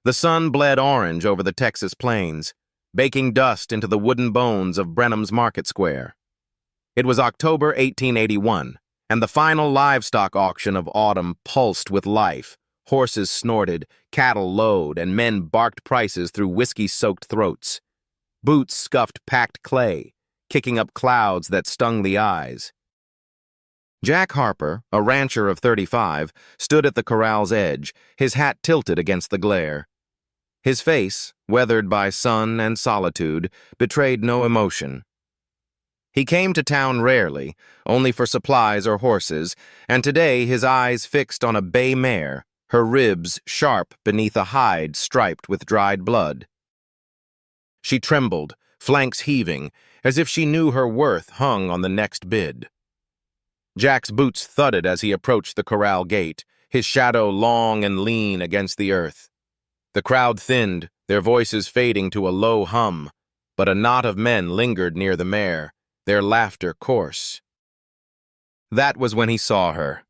The sun bled orange over the Texas plains, baking dust into the wooden bones of Brenham's Market Square. It was October 1881, and the final livestock auction of autumn pulsed with life. Horses snorted, cattle lowed, and men barked prices through whiskey-soaked throats. Boots scuffed packed clay, kicking up clouds that stung the eyes. Jack Harper, a rancher of 35, stood at the corral's edge, his hat tilted against the glare. His face, weathered by sun and solitude, betrayed no emotion. He came to town rarely, only for supplies or horses, and today his eyes fixed on a bay mare, her ribs sharp beneath a hide striped with dried blood. She trembled, flanks heaving, as if she knew her worth hung on the next bid. Jack's boots thudded as he approached the corral gate, his shadow long and lean against the earth. The crowd thinned, their voices fading to a low hum, but a knot of men lingered near the mare, their laughter coarse. That was when he saw her.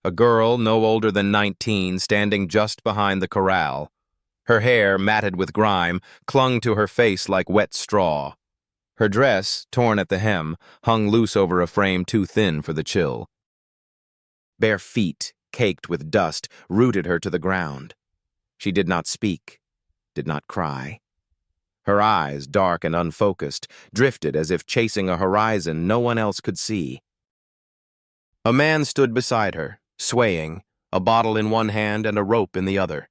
A girl no older than 19 standing just behind the corral. Her hair, matted with grime, clung to her face like wet straw. Her dress, torn at the hem, hung loose over a frame too thin for the chill. Bare feet, caked with dust, rooted her to the ground. She did not speak, did not cry. Her eyes, dark and unfocused, drifted as if chasing a horizon no one else could see. A man stood beside her, swaying, a bottle in one hand and a rope in the other.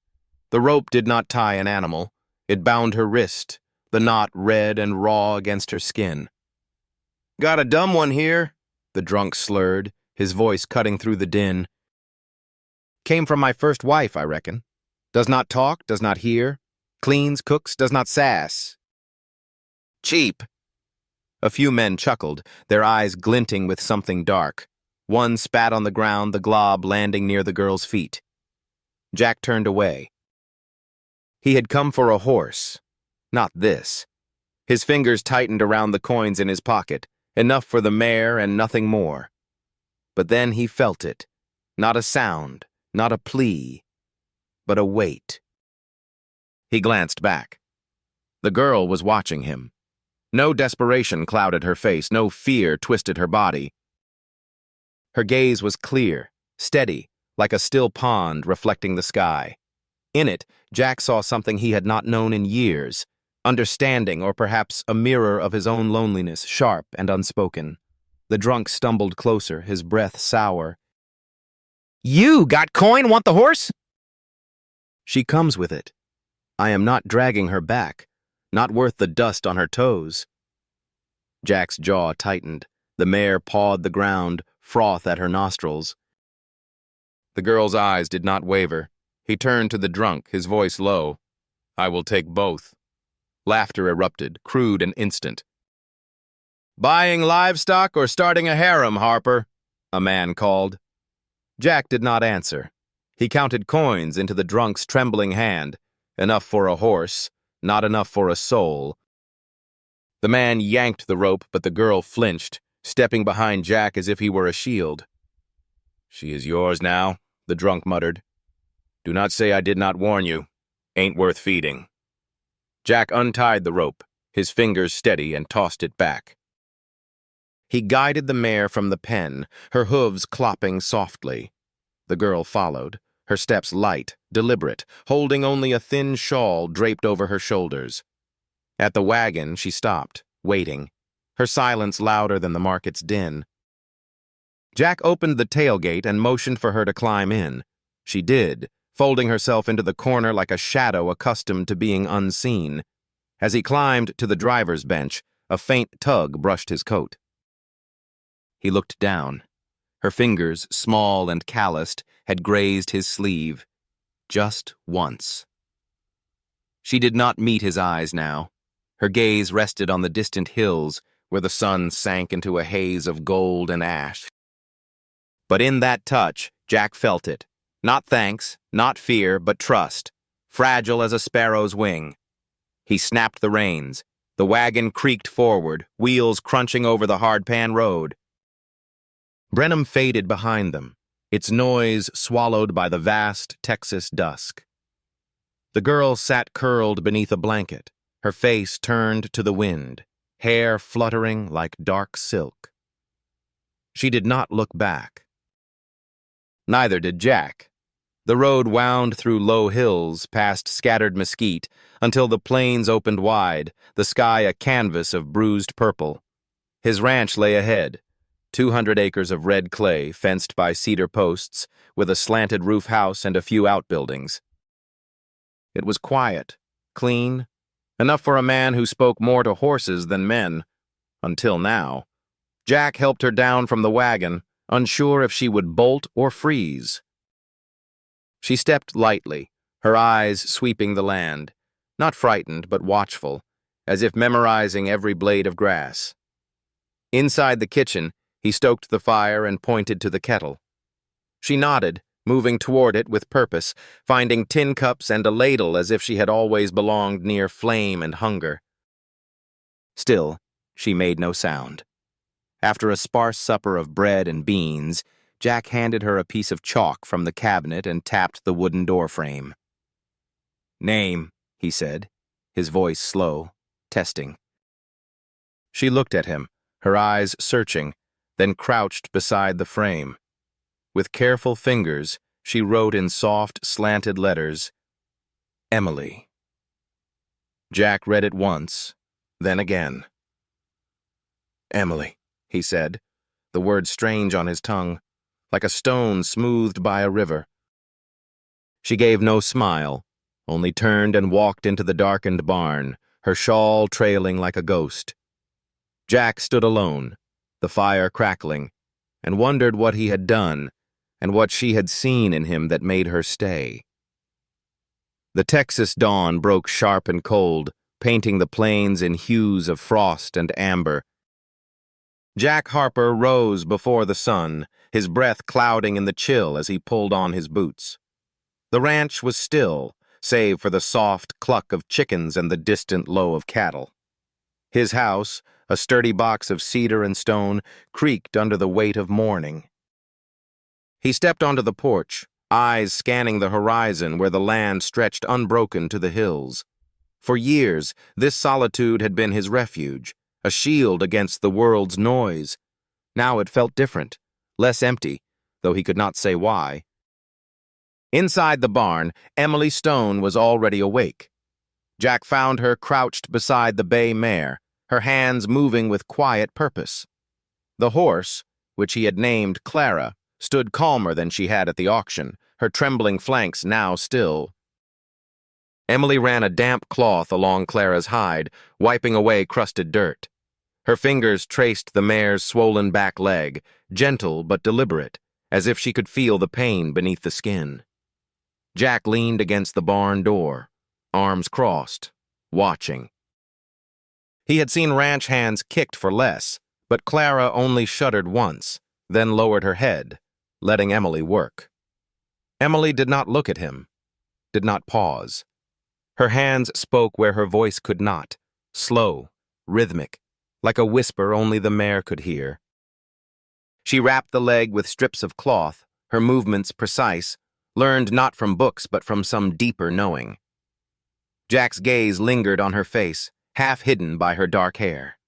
The rope did not tie an animal. It bound her wrist, the knot red and raw against her skin. "Got a dumb one here," the drunk slurred, his voice cutting through the din. "Came from my first wife, I reckon. Does not talk, does not hear. Cleans, cooks, does not sass." "Cheap." A few men chuckled, their eyes glinting with something dark. One spat on the ground, the glob landing near the girl's feet. Jack turned away. He had come for a horse. Not this. His fingers tightened around the coins in his pocket, enough for the mare and nothing more. But then he felt it. Not a sound, not a plea, but a weight. He glanced back. The girl was watching him. No desperation clouded her face, no fear twisted her body. Her gaze was clear, steady, like a still pond reflecting the sky. In it, Jack saw something he had not known in years, understanding or perhaps a mirror of his own loneliness, sharp and unspoken. The drunk stumbled closer, his breath sour. "You got coin, want the horse?" "She comes with it. I am not dragging her back, not worth the dust on her toes." Jack's jaw tightened. The mare pawed the ground, froth at her nostrils. The girl's eyes did not waver. He turned to the drunk, his voice low. "I will take both." Laughter erupted, crude and instant. "Buying livestock or starting a harem, Harper?" a man called. Jack did not answer. He counted coins into the drunk's trembling hand, enough for a horse, not enough for a soul. The man yanked the rope, but the girl flinched, stepping behind Jack as if he were a shield. "She is yours now," the drunk muttered. "Do not say I did not warn you. Ain't worth feeding." Jack untied the rope, his fingers steady, and tossed it back. He guided the mare from the pen, her hooves clopping softly. The girl followed, her steps light, deliberate, holding only a thin shawl draped over her shoulders. At the wagon, she stopped, waiting, her silence louder than the market's din. Jack opened the tailgate and motioned for her to climb in. She did, folding herself into the corner like a shadow accustomed to being unseen. As he climbed to the driver's bench, a faint tug brushed his coat. He looked down. Her fingers, small and calloused, had grazed his sleeve. Just once. She did not meet his eyes now. Her gaze rested on the distant hills, where the sun sank into a haze of gold and ash. But in that touch, Jack felt it. Not thanks, not fear, but trust, fragile as a sparrow's wing. He snapped the reins. The wagon creaked forward, wheels crunching over the hardpan road. Brenham faded behind them, its noise swallowed by the vast Texas dusk. The girl sat curled beneath a blanket, her face turned to the wind, hair fluttering like dark silk. She did not look back. Neither did Jack. The road wound through low hills, past scattered mesquite, until the plains opened wide, the sky a canvas of bruised purple. His ranch lay ahead, 200 acres of red clay, fenced by cedar posts, with a slanted roof house and a few outbuildings. It was quiet, clean, enough for a man who spoke more to horses than men, until now. Jack helped her down from the wagon, unsure if she would bolt or freeze. She stepped lightly, her eyes sweeping the land, not frightened but watchful, as if memorizing every blade of grass. Inside the kitchen, he stoked the fire and pointed to the kettle. She nodded, moving toward it with purpose, finding tin cups and a ladle as if she had always belonged near flame and hunger. Still, she made no sound. After a sparse supper of bread and beans, Jack handed her a piece of chalk from the cabinet and tapped the wooden doorframe. "Name," he said, his voice slow, testing. She looked at him, her eyes searching, then crouched beside the frame. With careful fingers, she wrote in soft, slanted letters, "Emily." Jack read it once, then again. "Emily," he said, the word strange on his tongue, like a stone smoothed by a river. She gave no smile, only turned and walked into the darkened barn, her shawl trailing like a ghost. Jack stood alone, the fire crackling, and wondered what he had done and what she had seen in him that made her stay. The Texas dawn broke sharp and cold, painting the plains in hues of frost and amber. Jack Harper rose before the sun, his breath clouding in the chill as he pulled on his boots. The ranch was still, save for the soft cluck of chickens and the distant low of cattle. His house, a sturdy box of cedar and stone, creaked under the weight of mourning. He stepped onto the porch, eyes scanning the horizon where the land stretched unbroken to the hills. For years, this solitude had been his refuge, a shield against the world's noise. Now it felt different, less empty, though he could not say why. Inside the barn, Emily Stone was already awake. Jack found her crouched beside the bay mare, her hands moving with quiet purpose. The horse, which he had named Clara, stood calmer than she had at the auction, her trembling flanks now still. Emily ran a damp cloth along Clara's hide, wiping away crusted dirt. Her fingers traced the mare's swollen back leg, gentle but deliberate, as if she could feel the pain beneath the skin. Jack leaned against the barn door, arms crossed, watching. He had seen ranch hands kicked for less, but Clara only shuddered once, then lowered her head, letting Emily work. Emily did not look at him, did not pause. Her hands spoke where her voice could not, slow, rhythmic, like a whisper only the mare could hear. She wrapped the leg with strips of cloth, her movements precise, learned not from books but from some deeper knowing. Jack's gaze lingered on her face, half hidden by her dark hair.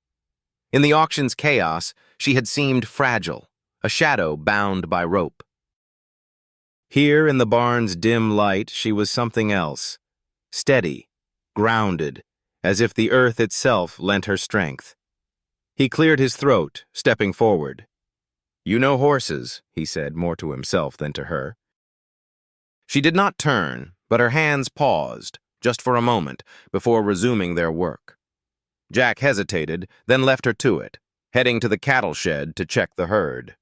In the auction's chaos, she had seemed fragile, a shadow bound by rope. Here in the barn's dim light, she was something else, steady, grounded, as if the earth itself lent her strength. He cleared his throat, stepping forward. "You know horses," he said, more to himself than to her. She did not turn, but her hands paused, just for a moment, before resuming their work. Jack hesitated, then left her to it, heading to the cattle shed to check the herd.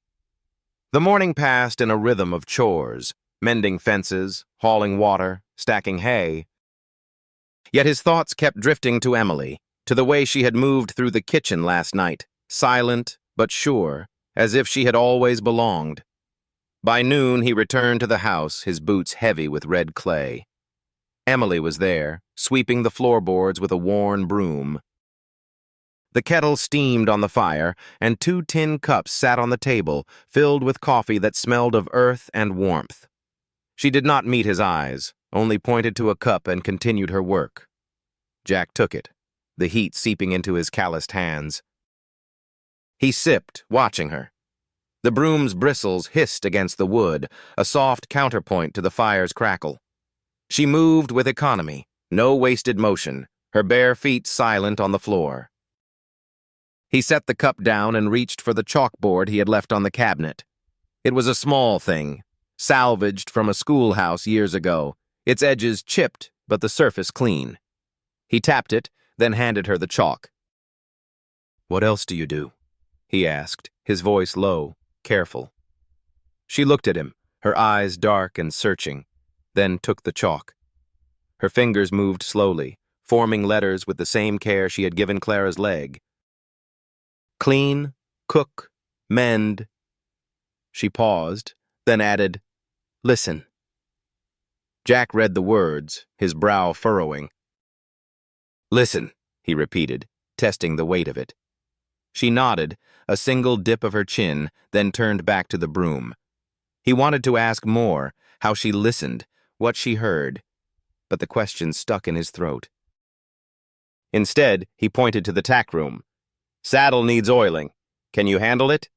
The morning passed in a rhythm of chores, mending fences, hauling water, stacking hay. Yet his thoughts kept drifting to Emily, to the way she had moved through the kitchen last night, silent but sure, as if she had always belonged. By noon he returned to the house, his boots heavy with red clay. Emily was there, sweeping the floorboards with a worn broom. The kettle steamed on the fire, and 2 tin cups sat on the table, filled with coffee that smelled of earth and warmth. She did not meet his eyes, only pointed to a cup and continued her work. Jack took it, the heat seeping into his calloused hands. He sipped, watching her. The broom's bristles hissed against the wood, a soft counterpoint to the fire's crackle. She moved with economy, no wasted motion, her bare feet silent on the floor. He set the cup down and reached for the chalkboard he had left on the cabinet. It was a small thing, salvaged from a schoolhouse years ago, its edges chipped but the surface clean. He tapped it, then handed her the chalk. "What else do you do?" he asked, his voice low, careful. She looked at him, her eyes dark and searching, then took the chalk. Her fingers moved slowly, forming letters with the same care she had given Clara's leg. Clean, cook, mend. She paused, then added, "Listen." Jack read the words, his brow furrowing. "Listen," he repeated, testing the weight of it. She nodded, a single dip of her chin, then turned back to the broom. He wanted to ask more, how she listened, what she heard, but the question stuck in his throat. Instead, he pointed to the tack room. "Saddle needs oiling. Can you handle it?"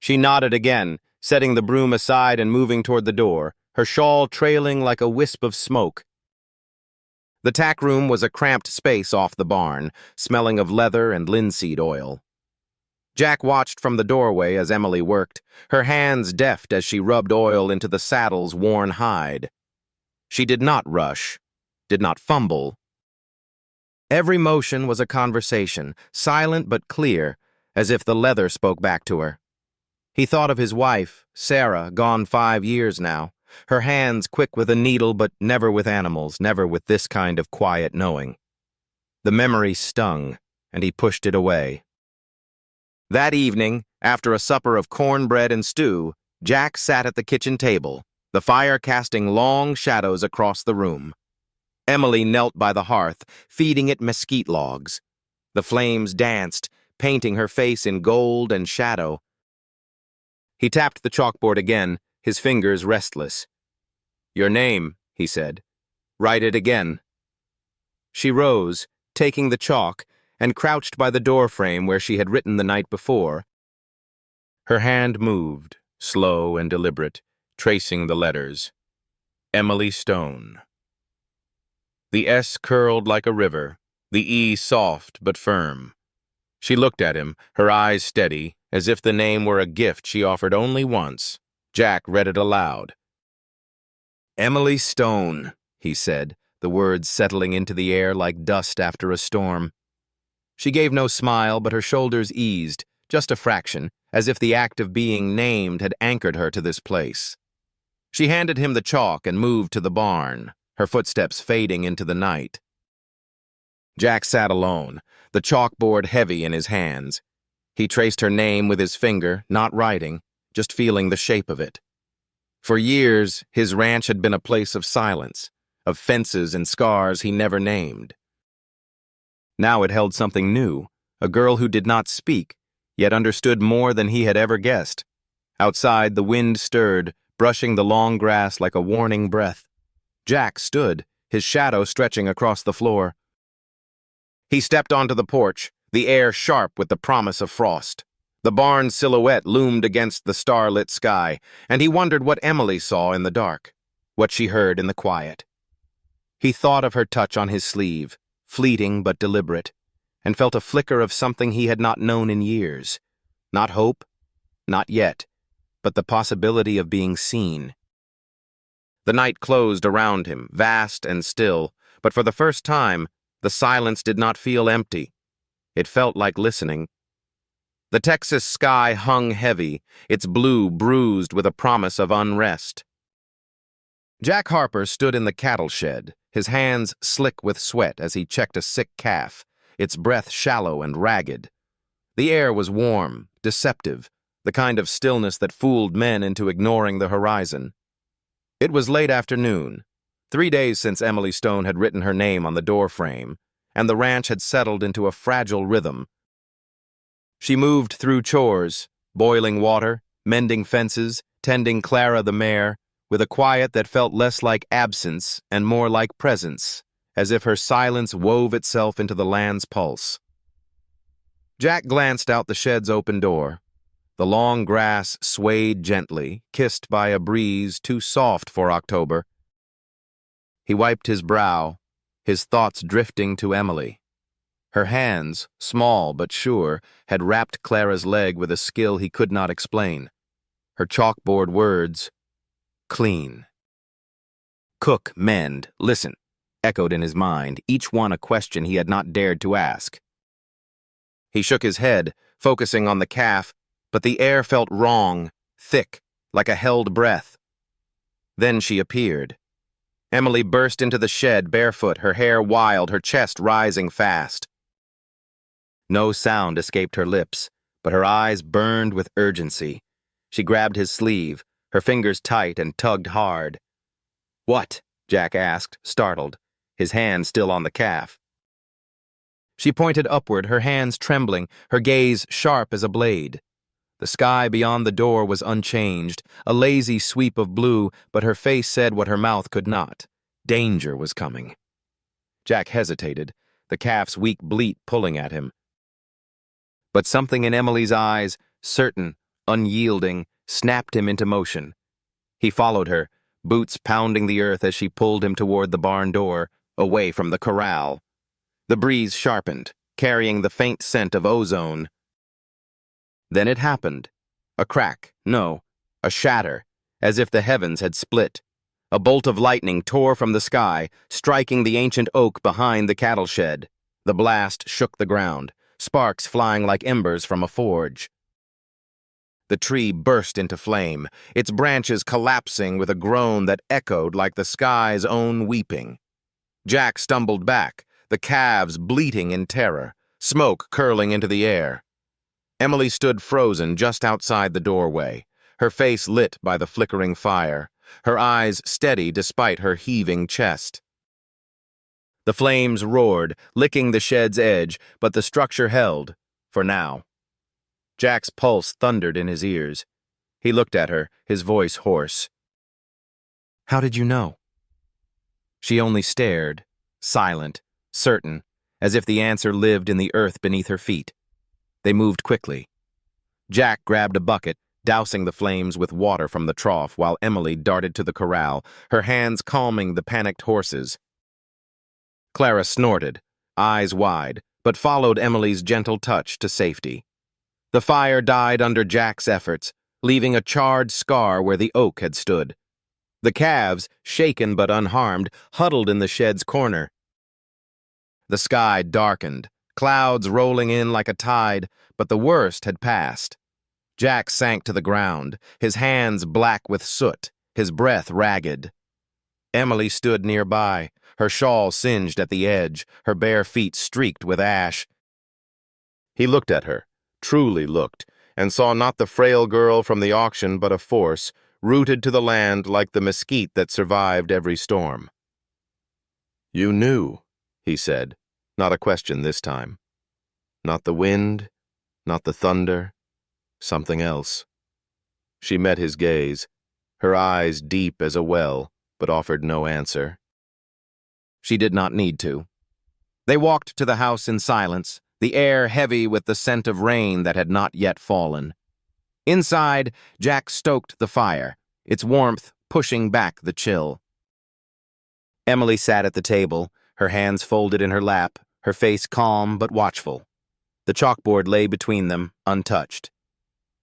She nodded again, setting the broom aside and moving toward the door, her shawl trailing like a wisp of smoke. The tack room was a cramped space off the barn, smelling of leather and linseed oil. Jack watched from the doorway as Emily worked, her hands deft as she rubbed oil into the saddle's worn hide. She did not rush, did not fumble. Every motion was a conversation, silent but clear, as if the leather spoke back to her. He thought of his wife, Sarah, gone 5 years now, her hands quick with a needle but never with animals, never with this kind of quiet knowing. The memory stung, and he pushed it away. That evening, after a supper of cornbread and stew, Jack sat at the kitchen table, the fire casting long shadows across the room. Emily knelt by the hearth, feeding it mesquite logs. The flames danced, painting her face in gold and shadow. He tapped the chalkboard again, his fingers restless. "Your name," he said. "Write it again." She rose, taking the chalk, and crouched by the doorframe where she had written the night before. Her hand moved, slow and deliberate, tracing the letters. Emily Stone. The S curled like a river, the E soft but firm. She looked at him, her eyes steady, as if the name were a gift she offered only once. Jack read it aloud. "Emily Stone," he said, the words settling into the air like dust after a storm. She gave no smile, but her shoulders eased, just a fraction, as if the act of being named had anchored her to this place. She handed him the chalk and moved to the barn, her footsteps fading into the night. Jack sat alone, the chalkboard heavy in his hands. He traced her name with his finger, not writing, just feeling the shape of it. For years, his ranch had been a place of silence, of fences and scars he never named. Now it held something new, a girl who did not speak, yet understood more than he had ever guessed. Outside, the wind stirred, brushing the long grass like a warning breath. Jack stood, his shadow stretching across the floor. He stepped onto the porch, the air sharp with the promise of frost. The barn's silhouette loomed against the starlit sky, and he wondered what Emily saw in the dark, what she heard in the quiet. He thought of her touch on his sleeve, fleeting but deliberate, and felt a flicker of something he had not known in years. Not hope, not yet, but the possibility of being seen. The night closed around him, vast and still, but for the first time, the silence did not feel empty. It felt like listening. The Texas sky hung heavy, its blue bruised with a promise of unrest. Jack Harper stood in the cattle shed, his hands slick with sweat as he checked a sick calf, its breath shallow and ragged. The air was warm, deceptive, the kind of stillness that fooled men into ignoring the horizon. It was late afternoon, 3 days since Emily Stone had written her name on the doorframe, and the ranch had settled into a fragile rhythm. She moved through chores, boiling water, mending fences, tending Clara the mare, with a quiet that felt less like absence and more like presence, as if her silence wove itself into the land's pulse. Jack glanced out the shed's open door. The long grass swayed gently, kissed by a breeze too soft for October. He wiped his brow, his thoughts drifting to Emily. Her hands, small but sure, had wrapped Clara's leg with a skill he could not explain. Her chalkboard words, clean. Cook, mend, listen, echoed in his mind, each one a question he had not dared to ask. He shook his head, focusing on the calf, but the air felt wrong, thick, like a held breath. Then she appeared. Emily burst into the shed barefoot, her hair wild, her chest rising fast. No sound escaped her lips, but her eyes burned with urgency. She grabbed his sleeve, her fingers tight and tugged hard. "What?" Jack asked, startled, his hand still on the calf. She pointed upward, her hands trembling, her gaze sharp as a blade. The sky beyond the door was unchanged, a lazy sweep of blue, but her face said what her mouth could not. Danger was coming. Jack hesitated, the calf's weak bleat pulling at him. But something in Emily's eyes, certain, unyielding, snapped him into motion. He followed her, boots pounding the earth as she pulled him toward the barn door, away from the corral. The breeze sharpened, carrying the faint scent of ozone. Then it happened. A crack, no, a shatter, as if the heavens had split. A bolt of lightning tore from the sky, striking the ancient oak behind the cattle shed. The blast shook the ground, sparks flying like embers from a forge. The tree burst into flame, its branches collapsing with a groan that echoed like the sky's own weeping. Jack stumbled back, the calves bleating in terror, smoke curling into the air. Emily stood frozen just outside the doorway, her face lit by the flickering fire, her eyes steady despite her heaving chest. The flames roared, licking the shed's edge, but the structure held, for now. Jack's pulse thundered in his ears. He looked at her, his voice hoarse. "How did you know?" She only stared, silent, certain, as if the answer lived in the earth beneath her feet. They moved quickly. Jack grabbed a bucket, dousing the flames with water from the trough, while Emily darted to the corral, her hands calming the panicked horses. Clara snorted, eyes wide, but followed Emily's gentle touch to safety. The fire died under Jack's efforts, leaving a charred scar where the oak had stood. The calves, shaken but unharmed, huddled in the shed's corner. The sky darkened, clouds rolling in like a tide, but the worst had passed. Jack sank to the ground, his hands black with soot, his breath ragged. Emily stood nearby, her shawl singed at the edge, her bare feet streaked with ash. He looked at her, truly looked, and saw not the frail girl from the auction but a force, rooted to the land like the mesquite that survived every storm. "You knew," he said, not a question this time. Not the wind, not the thunder, something else. She met his gaze, her eyes deep as a well, but offered no answer. She did not need to. They walked to the house in silence, the air heavy with the scent of rain that had not yet fallen. Inside, Jack stoked the fire, its warmth pushing back the chill. Emily sat at the table, her hands folded in her lap, her face calm but watchful. The chalkboard lay between them, untouched.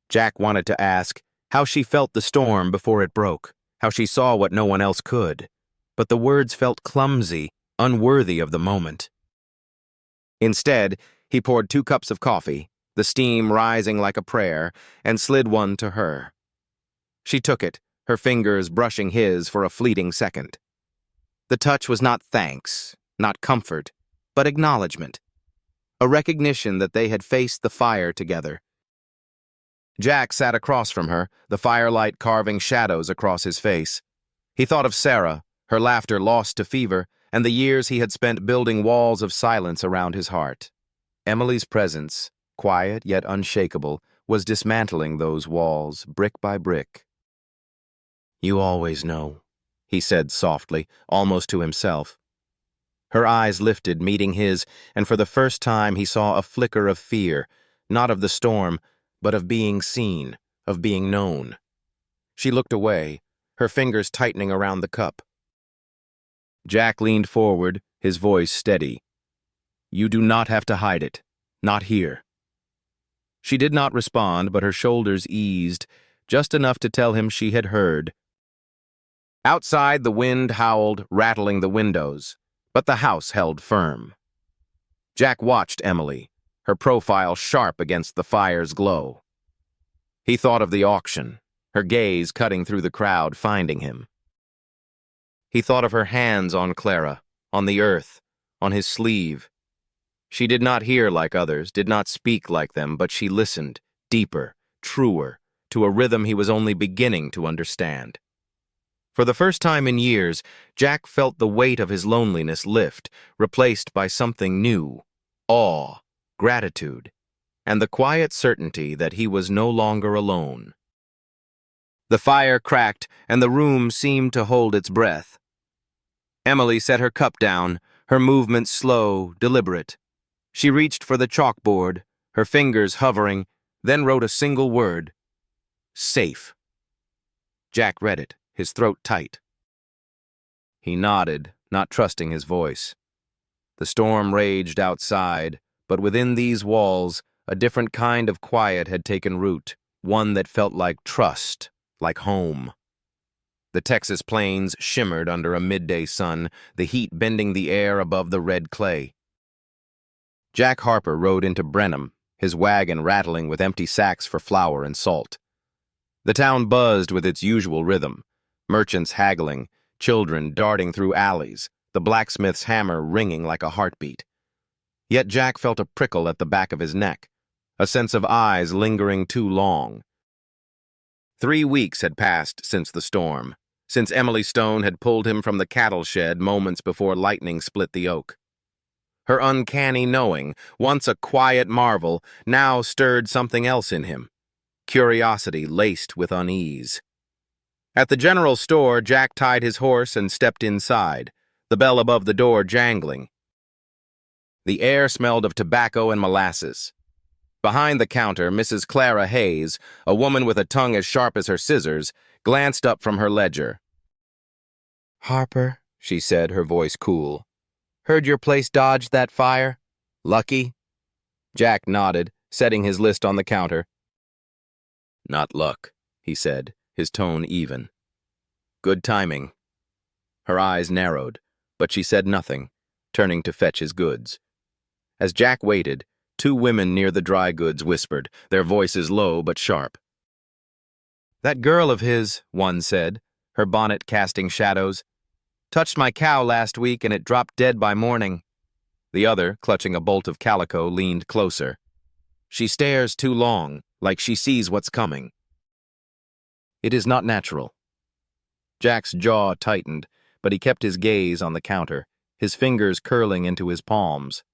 Jack wanted to ask how she felt the storm before it broke, how she saw what no one else could, but the words felt clumsy, unworthy of the moment. Instead, he poured 2 cups of coffee, the steam rising like a prayer, and slid one to her. She took it, her fingers brushing his for a fleeting second. The touch was not thanks, not comfort, but acknowledgement. A recognition that they had faced the fire together. Jack sat across from her, the firelight carving shadows across his face. He thought of Sarah, her laughter lost to fever, and the years he had spent building walls of silence around his heart. Emily's presence, quiet yet unshakable, was dismantling those walls brick by brick. "You always know," he said softly, almost to himself. Her eyes lifted, meeting his, and for the first time he saw a flicker of fear, not of the storm, but of being seen, of being known. She looked away, her fingers tightening around the cup. Jack leaned forward, his voice steady. "You do not have to hide it. Not here." She did not respond, but her shoulders eased, just enough to tell him she had heard. Outside, the wind howled, rattling the windows, but the house held firm. Jack watched Emily, her profile sharp against the fire's glow. He thought of the auction, her gaze cutting through the crowd, finding him. He thought of her hands on Clara, on the earth, on his sleeve. She did not hear like others, did not speak like them, but she listened, deeper, truer, to a rhythm he was only beginning to understand. For the first time in years, Jack felt the weight of his loneliness lift, replaced by something new, awe, gratitude, and the quiet certainty that he was no longer alone. The fire cracked, and the room seemed to hold its breath. Emily set her cup down, her movements slow, deliberate. She reached for the chalkboard, her fingers hovering, then wrote a single word: "Safe." Jack read it, his throat tight. He nodded, not trusting his voice. The storm raged outside, but within these walls, a different kind of quiet had taken root, one that felt like trust, like home. The Texas plains shimmered under a midday sun, the heat bending the air above the red clay. Jack Harper rode into Brenham, his wagon rattling with empty sacks for flour and salt. The town buzzed with its usual rhythm, merchants haggling, children darting through alleys, the blacksmith's hammer ringing like a heartbeat. Yet Jack felt a prickle at the back of his neck, a sense of eyes lingering too long. 3 weeks had passed since the storm, since Emily Stone had pulled him from the cattle shed moments before lightning split the oak. Her uncanny knowing, once a quiet marvel, now stirred something else in him, curiosity laced with unease. At the general store, Jack tied his horse and stepped inside, the bell above the door jangling. The air smelled of tobacco and molasses. Behind the counter, Mrs. Clara Hayes, a woman with a tongue as sharp as her scissors, glanced up from her ledger. "Harper," she said, her voice cool. "Heard your place dodged that fire? Lucky?" Jack nodded, setting his list on the counter. "Not luck," he said, his tone even. "Good timing." Her eyes narrowed, but she said nothing, turning to fetch his goods. As Jack waited, 2 women near the dry goods whispered, their voices low but sharp. "That girl of his," one said, her bonnet casting shadows, "touched my cow last week and it dropped dead by morning." The other, clutching a bolt of calico, leaned closer. "She stares too long, like she sees what's coming." "It is not natural." Jack's jaw tightened, but he kept his gaze on the counter, his fingers curling into his palms.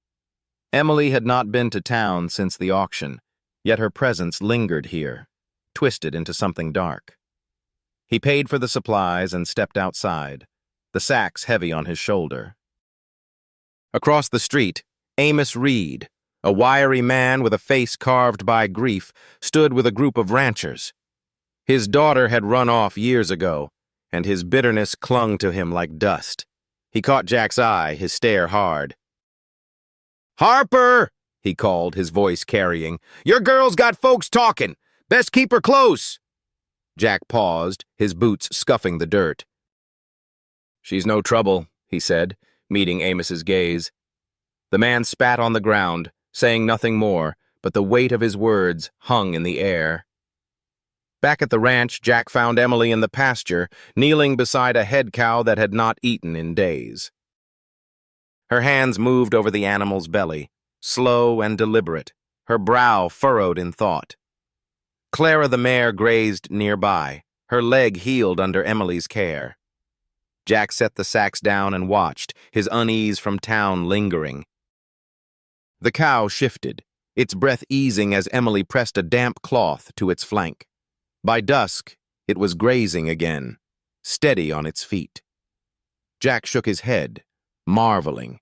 Emily had not been to town since the auction, yet her presence lingered here, twisted into something dark. He paid for the supplies and stepped outside, the sacks heavy on his shoulder. Across the street, Amos Reed, a wiry man with a face carved by grief, stood with a group of ranchers. His daughter had run off years ago, and his bitterness clung to him like dust. He caught Jack's eye, his stare hard. "Harper!" he called, his voice carrying. "Your girl's got folks talking. Best keep her close." Jack paused, his boots scuffing the dirt. "She's no trouble," he said, meeting Amos's gaze. The man spat on the ground, saying nothing more, but the weight of his words hung in the air. Back at the ranch, Jack found Emily in the pasture, kneeling beside a head cow that had not eaten in days. Her hands moved over the animal's belly, slow and deliberate, her brow furrowed in thought. Clara the mare grazed nearby, her leg healed under Emily's care. Jack set the sacks down and watched, his unease from town lingering. The cow shifted, its breath easing as Emily pressed a damp cloth to its flank. By dusk, it was grazing again, steady on its feet. Jack shook his head, marveling.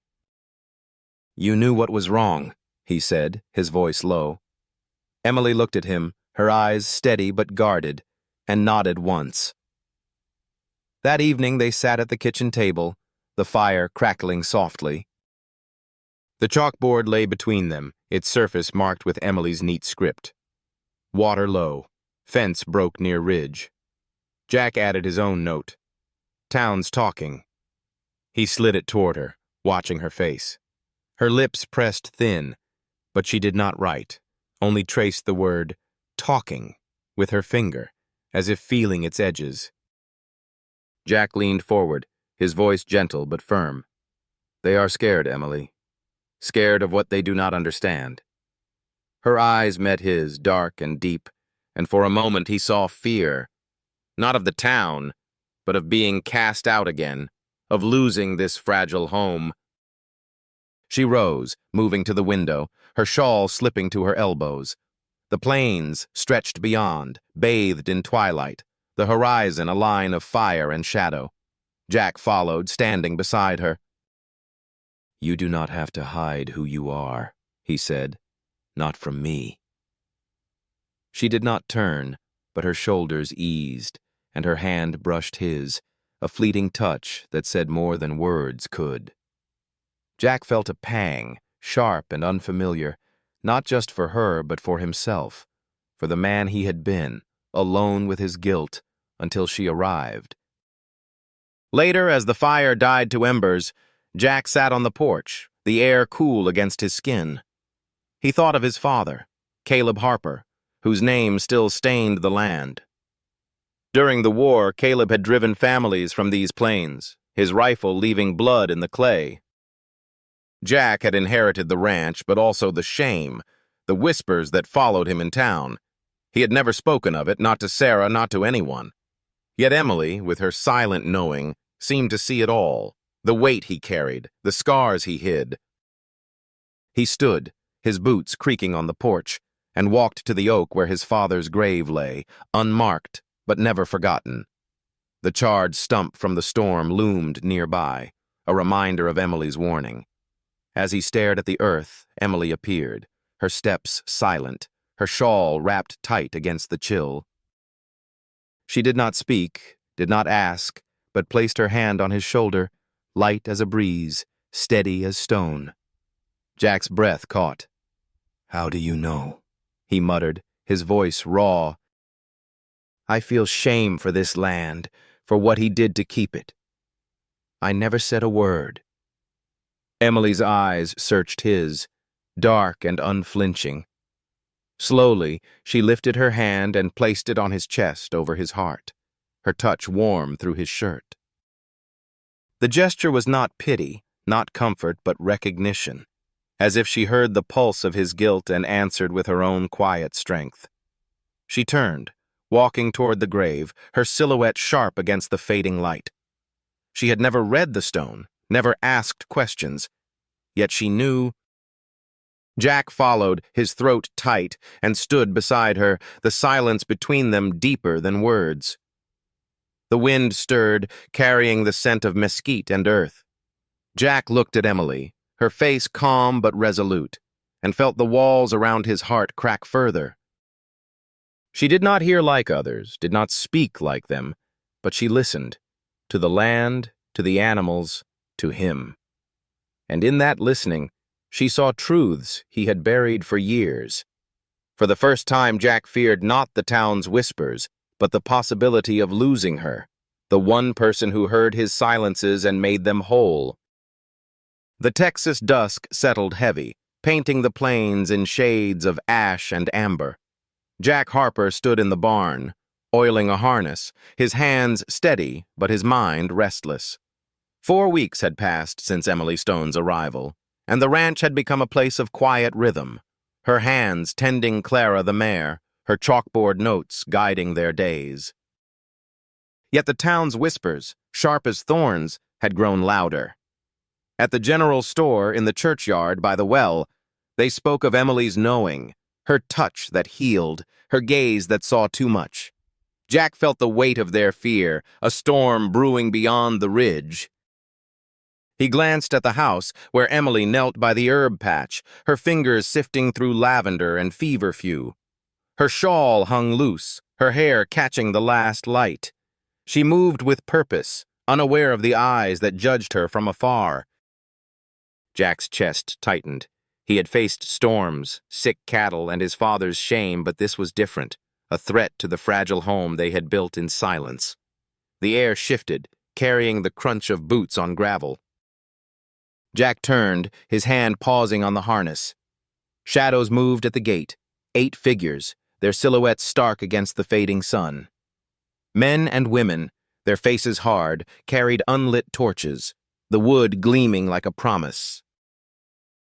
"You knew what was wrong," he said, his voice low. Emily looked at him, her eyes steady but guarded, and nodded once. That evening they sat at the kitchen table, the fire crackling softly. The chalkboard lay between them, its surface marked with Emily's neat script. Water low. Fence broke near ridge. Jack added his own note. Town's talking. He slid it toward her, watching her face. Her lips pressed thin, but she did not write, only traced the word talking with her finger, as if feeling its edges. Jack leaned forward, his voice gentle but firm. "They are scared, Emily. Scared of what they do not understand." Her eyes met his, dark and deep, and for a moment he saw fear, not of the town, but of being cast out again, of losing this fragile home. She rose, moving to the window, her shawl slipping to her elbows. The plains stretched beyond, bathed in twilight, the horizon a line of fire and shadow. Jack followed, standing beside her. "You do not have to hide who you are," he said. "Not from me." She did not turn, but her shoulders eased, and her hand brushed his, a fleeting touch that said more than words could. Jack felt a pang, sharp and unfamiliar, not just for her but for himself, for the man he had been, alone with his guilt, until she arrived. Later, as the fire died to embers, Jack sat on the porch, the air cool against his skin. He thought of his father, Caleb Harper, whose name still stained the land. During the war, Caleb had driven families from these plains, his rifle leaving blood in the clay. Jack had inherited the ranch, but also the shame, the whispers that followed him in town. He had never spoken of it, not to Sarah, not to anyone. Yet Emily, with her silent knowing, seemed to see it all, the weight he carried, the scars he hid. He stood, his boots creaking on the porch, and walked to the oak where his father's grave lay, unmarked, but never forgotten. The charred stump from the storm loomed nearby, a reminder of Emily's warning. As he stared at the earth, Emily appeared, her steps silent, her shawl wrapped tight against the chill. She did not speak, did not ask, but placed her hand on his shoulder, light as a breeze, steady as stone. Jack's breath caught. "How do you know?" he muttered, his voice raw. "I feel shame for this land, for what he did to keep it." I never said a word. Emily's eyes searched his, dark and unflinching. Slowly, she lifted her hand and placed it on his chest over his heart, her touch warm through his shirt. The gesture was not pity, not comfort, but recognition, as if she heard the pulse of his guilt and answered with her own quiet strength. She turned, walking toward the grave, her silhouette sharp against the fading light. She had never read the stone, never asked questions, yet she knew. Jack followed, his throat tight, and stood beside her, the silence between them deeper than words. The wind stirred, carrying the scent of mesquite and earth. Jack looked at Emily, her face calm but resolute, and felt the walls around his heart crack further. She did not hear like others, did not speak like them, but she listened, to the land, to the animals, to him. And in that listening, she saw truths he had buried for years. For the first time, Jack feared not the town's whispers, but the possibility of losing her, the one person who heard his silences and made them whole. The Texas dusk settled heavy, painting the plains in shades of ash and amber. Jack Harper stood in the barn, oiling a harness, his hands steady, but his mind restless. 4 weeks had passed since Emily Stone's arrival, and the ranch had become a place of quiet rhythm, her hands tending Clara the mare, her chalkboard notes guiding their days. Yet the town's whispers, sharp as thorns, had grown louder. At the general store in the churchyard by the well, they spoke of Emily's knowing, her touch that healed, her gaze that saw too much. Jack felt the weight of their fear, a storm brewing beyond the ridge. He glanced at the house, where Emily knelt by the herb patch, her fingers sifting through lavender and feverfew. Her shawl hung loose, her hair catching the last light. She moved with purpose, unaware of the eyes that judged her from afar. Jack's chest tightened. He had faced storms, sick cattle, and his father's shame, but this was different, a threat to the fragile home they had built in silence. The air shifted, carrying the crunch of boots on gravel. Jack turned, his hand pausing on the harness. Shadows moved at the gate, 8 figures, their silhouettes stark against the fading sun. Men and women, their faces hard, carried unlit torches, the wood gleaming like a promise.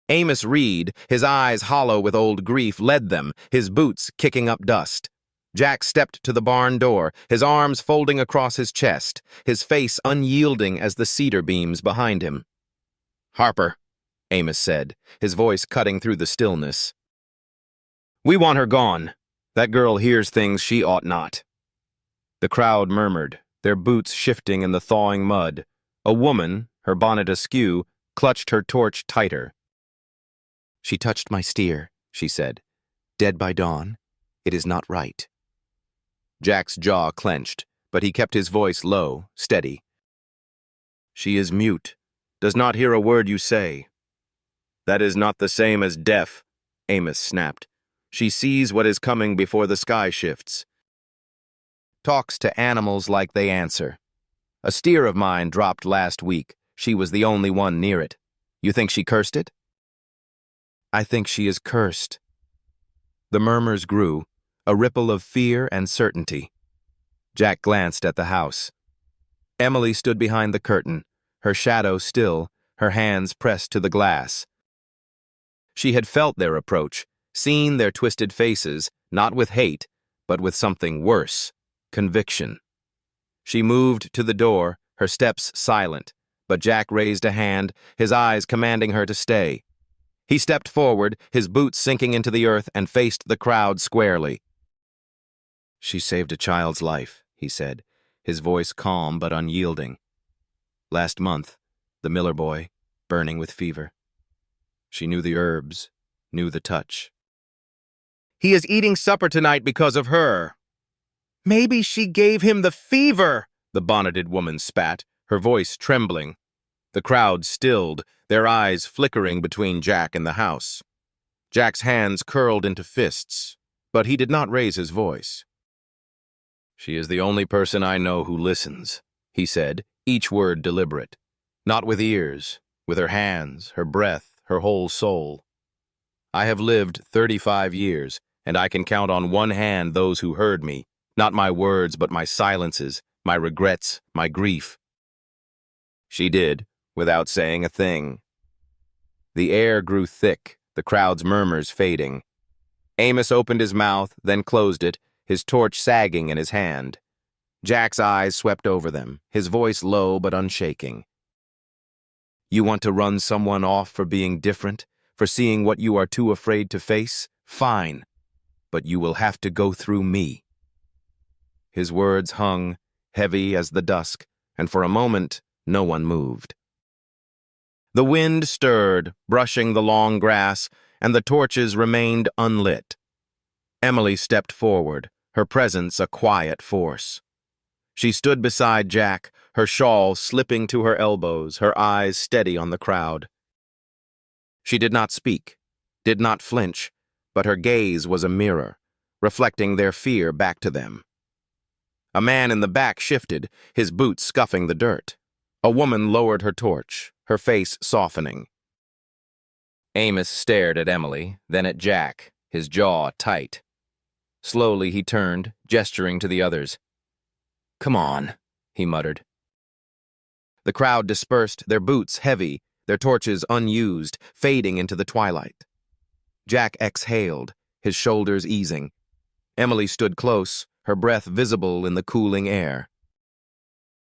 Amos Reed, his eyes hollow with old grief, led them, his boots kicking up dust. Jack stepped to the barn door, his arms folding across his chest, his face unyielding as the cedar beams behind him. "Harper," Amos said, his voice cutting through the stillness. "We want her gone. That girl hears things she ought not." The crowd murmured, their boots shifting in the thawing mud. A woman, her bonnet askew, clutched her torch tighter. "She touched my steer," she said. "Dead by dawn. It is not right." Jack's jaw clenched, but he kept his voice low, steady. "She is mute, does not hear a word you say." "That is not the same as deaf," Amos snapped. "She sees what is coming before the sky shifts." "Talks to animals like they answer. A steer of mine dropped last week. She was the only one near it. You think she cursed it?" "I think she is cursed." The murmurs grew, a ripple of fear and certainty. Jack glanced at the house. Emily stood behind the curtain, her shadow still, her hands pressed to the glass. She had felt their approach, seen their twisted faces, not with hate, but with something worse, conviction. She moved to the door, her steps silent, but Jack raised a hand, his eyes commanding her to stay. He stepped forward, his boots sinking into the earth, and faced the crowd squarely. "She saved a child's life," he said, his voice calm but unyielding. "Last month, the Miller boy, burning with fever. She knew the herbs, knew the touch." "He is eating supper tonight because of her." "Maybe she gave him the fever," the bonneted woman spat, her voice trembling. The crowd stilled, their eyes flickering between Jack and the house. Jack's hands curled into fists, but he did not raise his voice. "She is the only person I know who listens," he said, each word deliberate. "Not with ears, with her hands, her breath, her whole soul. I have lived 35 years, and I can count on one hand those who heard me, not my words but my silences, my regrets, my grief." She did, without saying a thing. The air grew thick, the crowd's murmurs fading. Amos opened his mouth, then closed it, his torch sagging in his hand. Jack's eyes swept over them, his voice low but unshaking. "You want to run someone off for being different, for seeing what you are too afraid to face? Fine, but you will have to go through me." His words hung, heavy as the dusk, and for a moment no one moved. The wind stirred, brushing the long grass, and the torches remained unlit. Emily stepped forward, her presence a quiet force. She stood beside Jack, her shawl slipping to her elbows, her eyes steady on the crowd. She did not speak, did not flinch, but her gaze was a mirror, reflecting their fear back to them. A man in the back shifted, his boots scuffing the dirt. A woman lowered her torch, her face softening. Amos stared at Emily, then at Jack, his jaw tight. Slowly he turned, gesturing to the others. "Come on," he muttered. The crowd dispersed, their boots heavy, their torches unused, fading into the twilight. Jack exhaled, his shoulders easing. Emily stood close, her breath visible in the cooling air.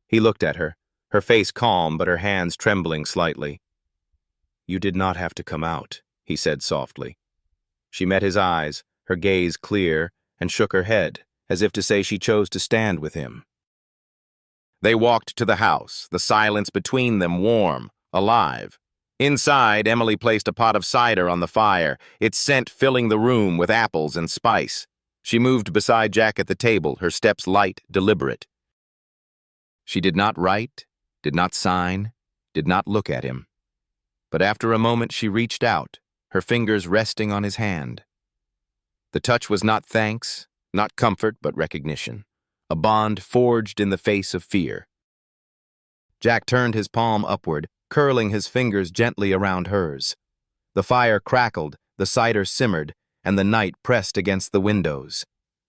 He looked at her, her face calm but her hands trembling slightly. "You did not have to come out," he said softly. She met his eyes, her gaze clear, and shook her head, as if to say she chose to stand with him. They walked to the house, the silence between them warm, alive. Inside, Emily placed a pot of cider on the fire, its scent filling the room with apples and spice. She moved beside Jack at the table, her steps light, deliberate. She did not write, did not sign, did not look at him. But after a moment she reached out, her fingers resting on his hand. The touch was not thanks, not comfort, but recognition, a bond forged in the face of fear. Jack turned his palm upward, curling his fingers gently around hers. The fire crackled, the cider simmered, and the night pressed against the windows.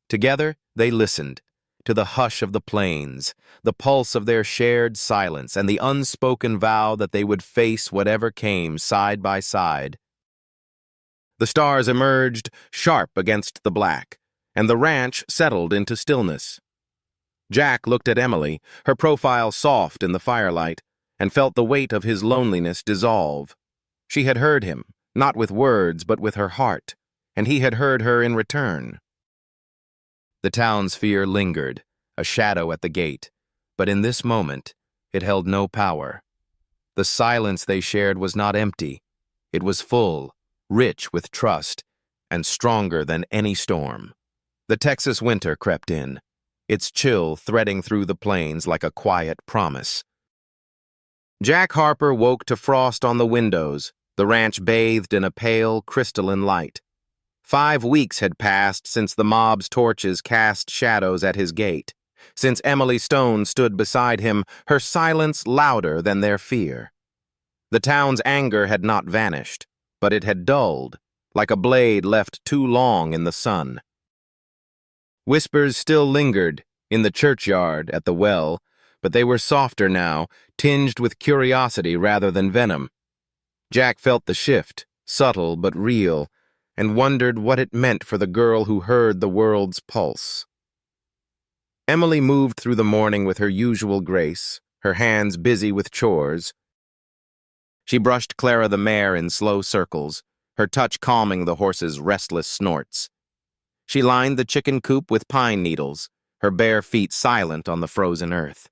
Together, they listened, to the hush of the plains, the pulse of their shared silence, and the unspoken vow that they would face whatever came side by side. The stars emerged sharp against the black, and the ranch settled into stillness. Jack looked at Emily, her profile soft in the firelight, and felt the weight of his loneliness dissolve. She had heard him, not with words but with her heart, and he had heard her in return. The town's fear lingered, a shadow at the gate, but in this moment it held no power. The silence they shared was not empty. It was full, rich with trust, and stronger than any storm. The Texas winter crept in, its chill threading through the plains like a quiet promise. Jack Harper woke to frost on the windows, the ranch bathed in a pale, crystalline light. 5 weeks had passed since the mob's torches cast shadows at his gate, since Emily Stone stood beside him, her silence louder than their fear. The town's anger had not vanished, but it had dulled, like a blade left too long in the sun. Whispers still lingered, in the churchyard, at the well, but they were softer now, tinged with curiosity rather than venom. Jack felt the shift, subtle but real, and wondered what it meant for the girl who heard the world's pulse. Emily moved through the morning with her usual grace, her hands busy with chores. She brushed Clara the mare in slow circles, her touch calming the horse's restless snorts. She lined the chicken coop with pine needles, her bare feet silent on the frozen earth.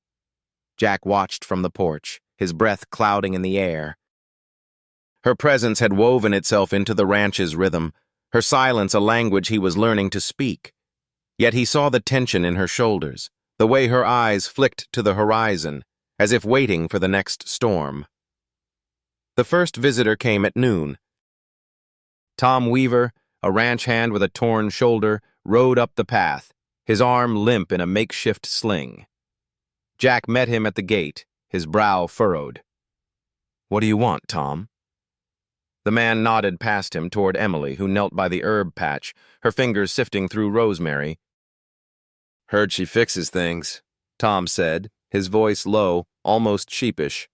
Jack watched from the porch, his breath clouding in the air. Her presence had woven itself into the ranch's rhythm, her silence a language he was learning to speak. Yet he saw the tension in her shoulders, the way her eyes flicked to the horizon, as if waiting for the next storm. The first visitor came at noon. Tom Weaver, a ranch hand with a torn shoulder, rode up the path, his arm limp in a makeshift sling. Jack met him at the gate, his brow furrowed. "What do you want, Tom?" The man nodded past him toward Emily, who knelt by the herb patch, her fingers sifting through rosemary. "Heard she fixes things," Tom said, his voice low, almost sheepish.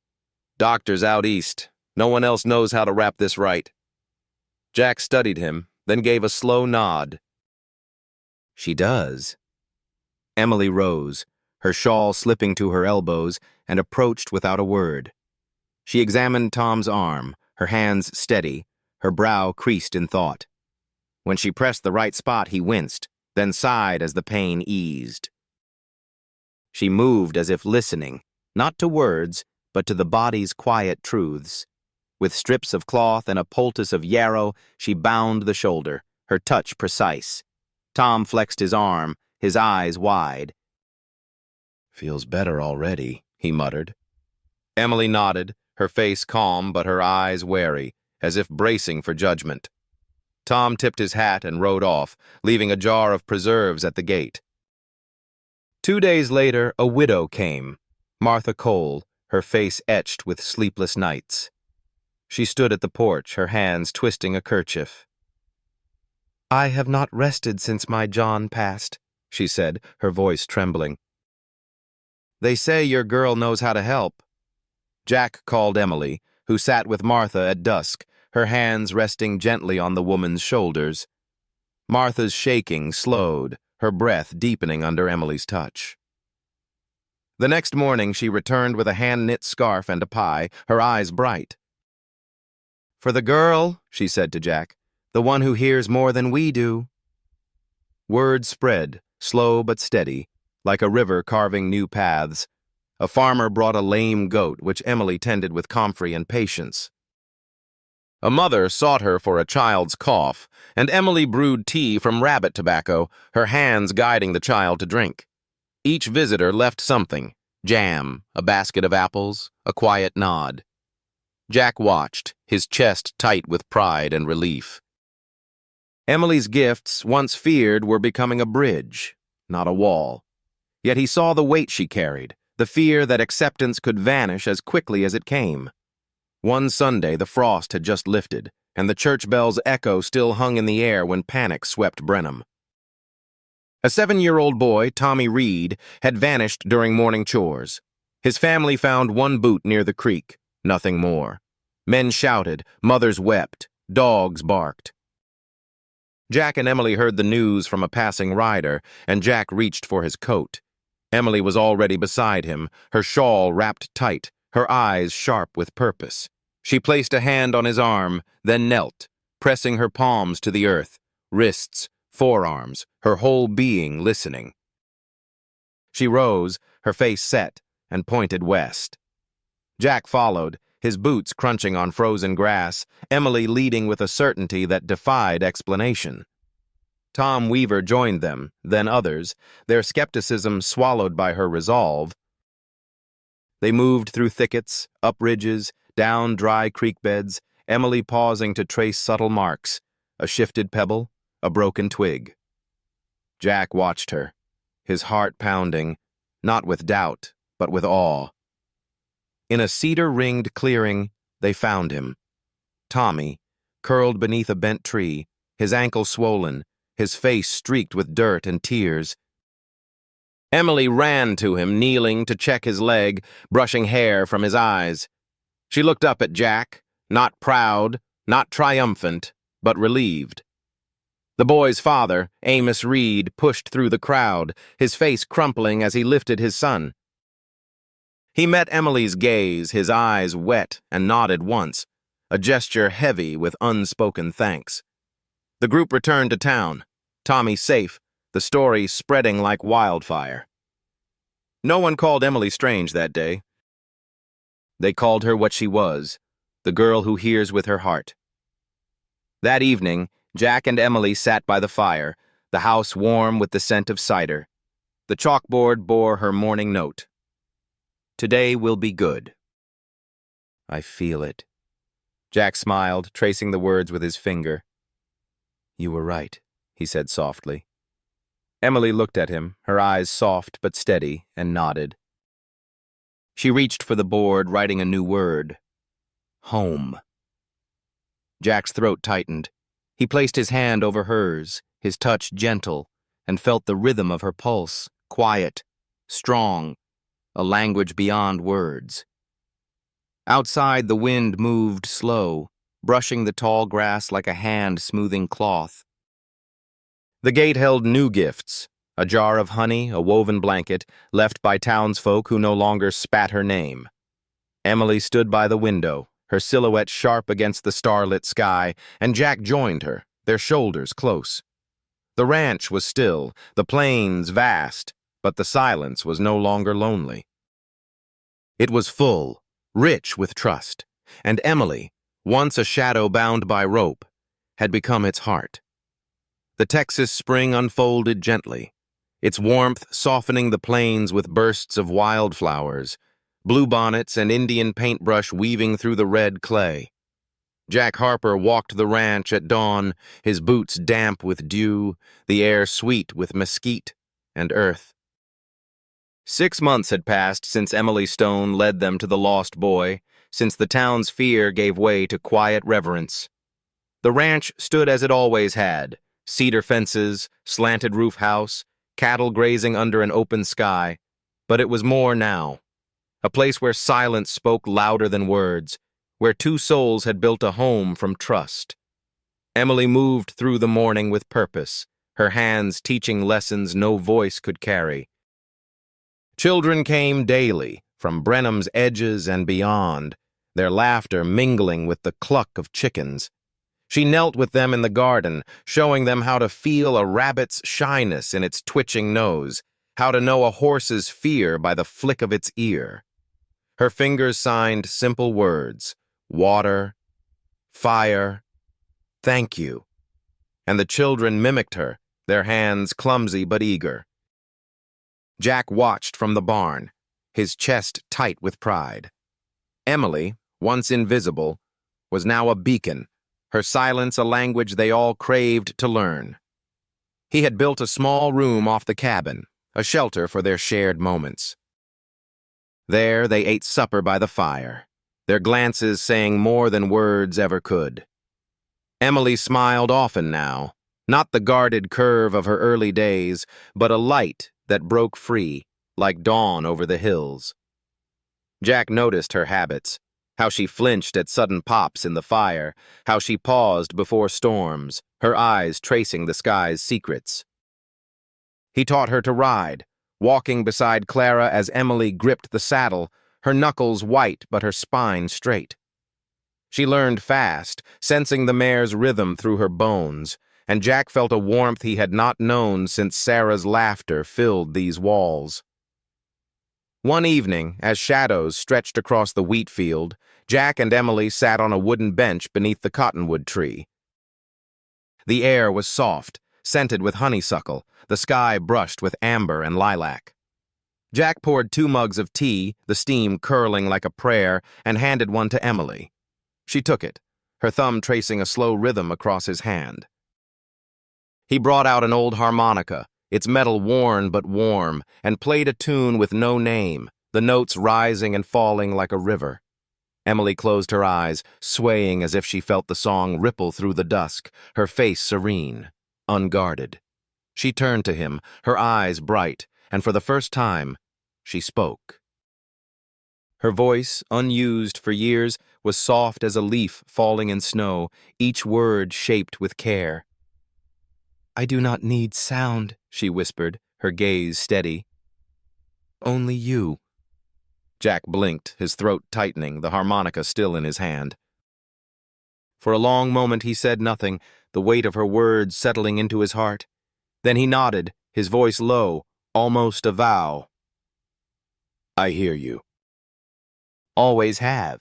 "Doctor's out east. No one else knows how to wrap this right." Jack studied him, then gave a slow nod. "She does." Emily rose, her shawl slipping to her elbows, and approached without a word. She examined Tom's arm, her hands steady, her brow creased in thought. When she pressed the right spot, he winced, then sighed as the pain eased. She moved as if listening, not to words, but to the body's quiet truths. With strips of cloth and a poultice of yarrow, she bound the shoulder, her touch precise. Tom flexed his arm, his eyes wide. "Feels better already," he muttered. Emily nodded, her face calm but her eyes wary, as if bracing for judgment. Tom tipped his hat and rode off, leaving a jar of preserves at the gate. 2 days later, a widow came, Martha Cole, her face etched with sleepless nights. She stood at the porch, her hands twisting a kerchief. "I have not rested since my John passed," she said, her voice trembling. "They say your girl knows how to help." Jack called Emily, who sat with Martha at dusk, her hands resting gently on the woman's shoulders. Martha's shaking slowed, her breath deepening under Emily's touch. The next morning she returned with a hand-knit scarf and a pie, her eyes bright. "For the girl," she said to Jack, "the one who hears more than we do." Word spread, slow but steady, like a river carving new paths. A farmer brought a lame goat, which Emily tended with comfrey and patience. A mother sought her for a child's cough, and Emily brewed tea from rabbit tobacco, her hands guiding the child to drink. Each visitor left something: jam, a basket of apples, a quiet nod. Jack watched, his chest tight with pride and relief. Emily's gifts, once feared, were becoming a bridge, not a wall. Yet he saw the weight she carried, the fear that acceptance could vanish as quickly as it came. One Sunday, the frost had just lifted, and the church bell's echo still hung in the air when panic swept Brenham. A 7-year-old boy, Tommy Reed, had vanished during morning chores. His family found one boot near the creek, nothing more. Men shouted, mothers wept, dogs barked. Jack and Emily heard the news from a passing rider, and Jack reached for his coat. Emily was already beside him, her shawl wrapped tight, her eyes sharp with purpose. She placed a hand on his arm, then knelt, pressing her palms to the earth, wrists, forearms, her whole being listening. She rose, her face set, and pointed west. Jack followed, his boots crunching on frozen grass, Emily leading with a certainty that defied explanation. Tom Weaver joined them, then others, their skepticism swallowed by her resolve. They moved through thickets, up ridges, down dry creek beds, Emily pausing to trace subtle marks, a shifted pebble, a broken twig. Jack watched her, his heart pounding, not with doubt, but with awe. In a cedar-ringed clearing, they found him. Tommy, curled beneath a bent tree, his ankle swollen, his face streaked with dirt and tears. Emily ran to him, kneeling to check his leg, brushing hair from his eyes. She looked up at Jack, not proud, not triumphant, but relieved. The boy's father, Amos Reed, pushed through the crowd, his face crumpling as he lifted his son. He met Emily's gaze, his eyes wet, and nodded once, a gesture heavy with unspoken thanks. The group returned to town, Tommy safe, the story spreading like wildfire. No one called Emily strange that day. They called her what she was, the girl who hears with her heart. That evening, Jack and Emily sat by the fire, the house warm with the scent of cider. The chalkboard bore her morning note. Today will be good. I feel it. Jack smiled, tracing the words with his finger. You were right, he said softly. Emily looked at him, her eyes soft but steady, and nodded. She reached for the board, writing a new word. Home. Jack's throat tightened. He placed his hand over hers, his touch gentle, and felt the rhythm of her pulse, quiet, strong, a language beyond words. Outside, the wind moved slow, brushing the tall grass like a hand smoothing cloth. The gate held new gifts, a jar of honey, a woven blanket, left by townsfolk who no longer spat her name. Emily stood by the window, her silhouette sharp against the starlit sky, and Jack joined her, their shoulders close. The ranch was still, the plains vast, but the silence was no longer lonely. It was full, rich with trust, and Emily, once a shadow bound by rope, had become its heart. The Texas spring unfolded gently, its warmth softening the plains with bursts of wildflowers, bluebonnets and Indian paintbrush weaving through the red clay. Jack Harper walked the ranch at dawn, his boots damp with dew, the air sweet with mesquite and earth. 6 months had passed since Emily Stone led them to the lost boy, since the town's fear gave way to quiet reverence. The ranch stood as it always had, cedar fences, slanted roof house, cattle grazing under an open sky, but it was more now. A place where silence spoke louder than words, where two souls had built a home from trust. Emily moved through the morning with purpose, her hands teaching lessons no voice could carry. Children came daily, from Brenham's edges and beyond, their laughter mingling with the cluck of chickens. She knelt with them in the garden, showing them how to feel a rabbit's shyness in its twitching nose, how to know a horse's fear by the flick of its ear. Her fingers signed simple words: water, fire, thank you. And the children mimicked her, their hands clumsy but eager. Jack watched from the barn, his chest tight with pride. Emily, once invisible, was now a beacon, her silence a language they all craved to learn. He had built a small room off the cabin, a shelter for their shared moments. There they ate supper by the fire, their glances saying more than words ever could. Emily smiled often now, not the guarded curve of her early days, but a light that broke free, like dawn over the hills. Jack noticed her habits, how she flinched at sudden pops in the fire, how she paused before storms, her eyes tracing the sky's secrets. He taught her to ride, walking beside Clara as Emily gripped the saddle, her knuckles white but her spine straight. She learned fast, sensing the mare's rhythm through her bones, and Jack felt a warmth he had not known since Sarah's laughter filled these walls. One evening, as shadows stretched across the wheat field, Jack and Emily sat on a wooden bench beneath the cottonwood tree. The air was soft, scented with honeysuckle, the sky brushed with amber and lilac. Jack poured 2 mugs of tea, the steam curling like a prayer, and handed one to Emily. She took it, her thumb tracing a slow rhythm across his hand. He brought out an old harmonica, its metal worn but warm, and played a tune with no name, the notes rising and falling like a river. Emily closed her eyes, swaying as if she felt the song ripple through the dusk, her face serene, unguarded. She turned to him, her eyes bright, and for the first time, she spoke. Her voice, unused for years, was soft as a leaf falling in snow, each word shaped with care. "I do not need sound," she whispered, her gaze steady. "Only you." Jack blinked, his throat tightening, the harmonica still in his hand. For a long moment he said nothing, the weight of her words settling into his heart. Then he nodded, his voice low, almost a vow. "I hear you." "Always have."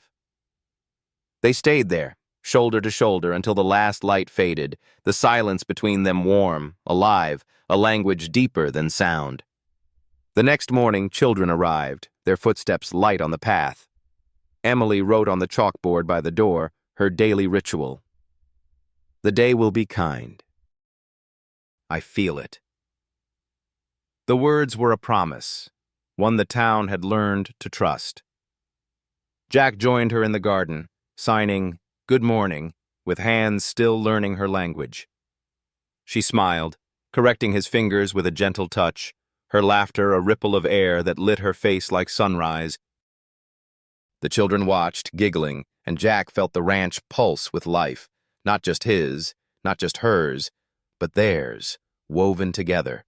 They stayed there, shoulder to shoulder, until the last light faded, the silence between them warm, alive, a language deeper than sound. The next morning, children arrived, their footsteps light on the path. Emily wrote on the chalkboard by the door, her daily ritual. "The day will be kind. I feel it." The words were a promise, one the town had learned to trust. Jack joined her in the garden, signing, "Good morning," with hands still learning her language. She smiled, correcting his fingers with a gentle touch, her laughter a ripple of air that lit her face like sunrise. The children watched, giggling, and Jack felt the ranch pulse with life, not just his, not just hers, but theirs, woven together.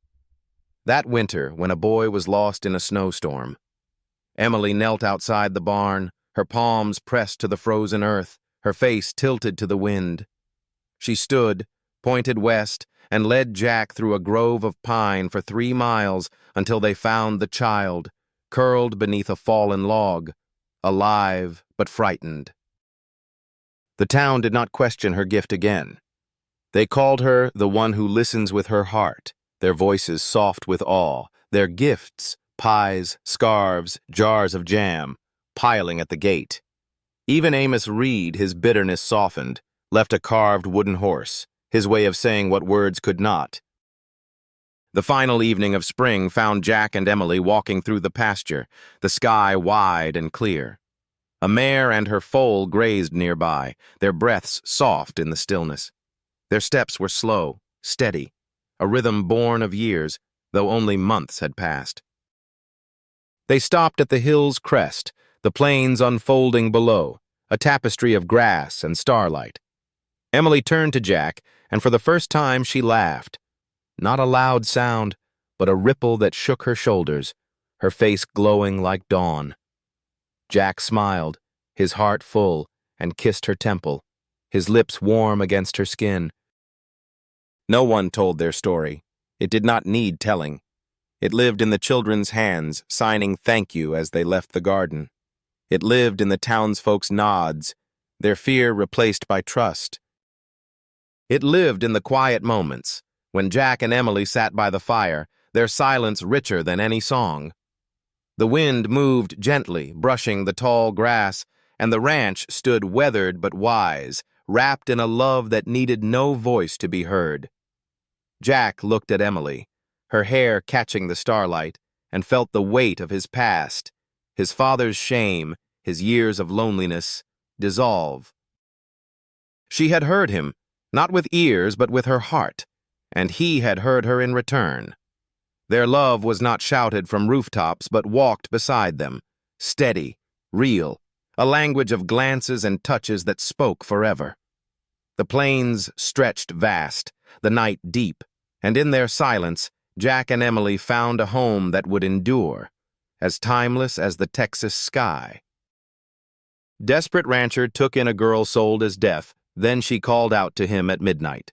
That winter, when a boy was lost in a snowstorm, Emily knelt outside the barn, her palms pressed to the frozen earth, her face tilted to the wind. She stood, pointed west, and led Jack through a grove of pine for 3 miles until they found the child, curled beneath a fallen log, alive but frightened. The town did not question her gift again. They called her the one who listens with her heart, their voices soft with awe, their gifts, pies, scarves, jars of jam, piling at the gate. Even Amos Reed, his bitterness softened, left a carved wooden horse, his way of saying what words could not. The final evening of spring found Jack and Emily walking through the pasture, the sky wide and clear. A mare and her foal grazed nearby, their breaths soft in the stillness. Their steps were slow, steady, a rhythm born of years, though only months had passed. They stopped at the hill's crest, the plains unfolding below, a tapestry of grass and starlight. Emily turned to Jack, and for the first time she laughed. Not a loud sound, but a ripple that shook her shoulders, her face glowing like dawn. Jack smiled, his heart full, and kissed her temple, his lips warm against her skin. No one told their story. It did not need telling. It lived in the children's hands, signing thank you as they left the garden. It lived in the townsfolk's nods, their fear replaced by trust. It lived in the quiet moments, when Jack and Emily sat by the fire, their silence richer than any song. The wind moved gently, brushing the tall grass, and the ranch stood weathered but wise, wrapped in a love that needed no voice to be heard. Jack looked at Emily, her hair catching the starlight, and felt the weight of his past, his father's shame, his years of loneliness, dissolve. She had heard him, not with ears but with her heart, and he had heard her in return. Their love was not shouted from rooftops but walked beside them, steady, real, a language of glances and touches that spoke forever. The plains stretched vast, the night deep, and in their silence, Jack and Emily found a home that would endure, as timeless as the Texas sky. Desperate rancher took in a girl sold as death, then she called out to him at midnight.